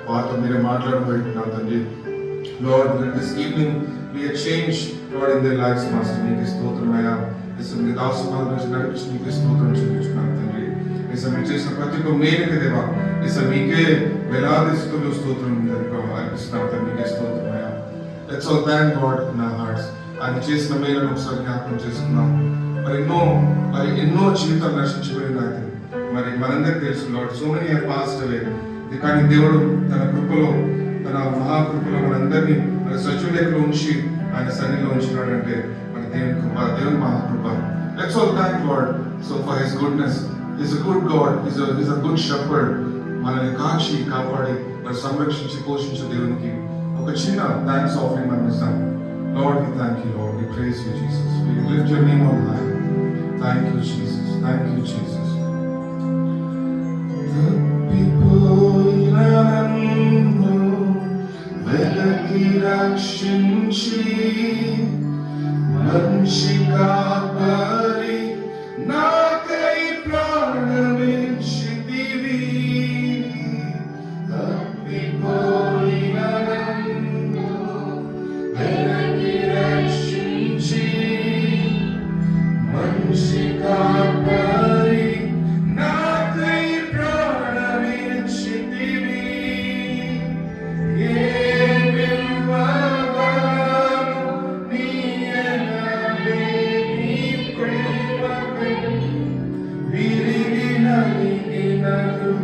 వారితో మీరే మాట్లాడబోతున్నాం తండ్రి. Lord, let this evening be a change, Lord, in their lives, Master. నీకు స్తోత్రమయ్యా. మీ దాసుల నుంచి నడిపించి నీకు స్తోత్రం చెల్లించున్నాను తండ్రి. మీరు చేసిన ప్రతి ఒక్క మేలుకి దేవా మీకే వేలాది స్తుతులు స్తోత్రం అర్పిస్తున్నాం తండ్రి. నీకే స్తోత్రమయ్యా. Let's all thank God in our hearts. ఆయన చేసిన మేలను ఒకసారి జ్ఞాపకం చేసుకున్నాం. మరి ఎన్నో జీవితాలు నశించిపోయినాయి. మరి మనందరికీ తెలుసు Lord, so many have passed away. కానీ దేవుడు తన కృపలో, తన మహాకృపలో మనందరినీ మన సజీవులెక్కలో ఉంచి ఆయన సన్నిధిలో ఉంచినాడంటే మన దేవుని కృప, దేవుని మహాకృప. Let's all thank God so for His goodness. He's a good God. He's a good shepherd. మనల్ని కాచి కాపాడి మరి సంరక్షించి పోషించే దేవునికి ఒక చిన్న థ్యాంక్స్ ఆఫరింగ్ మనం ఇస్తాం. Lord, we thank you, Lord. We praise you, Jesus. We lift your name on high. Thank you, Jesus. Thank you, Jesus.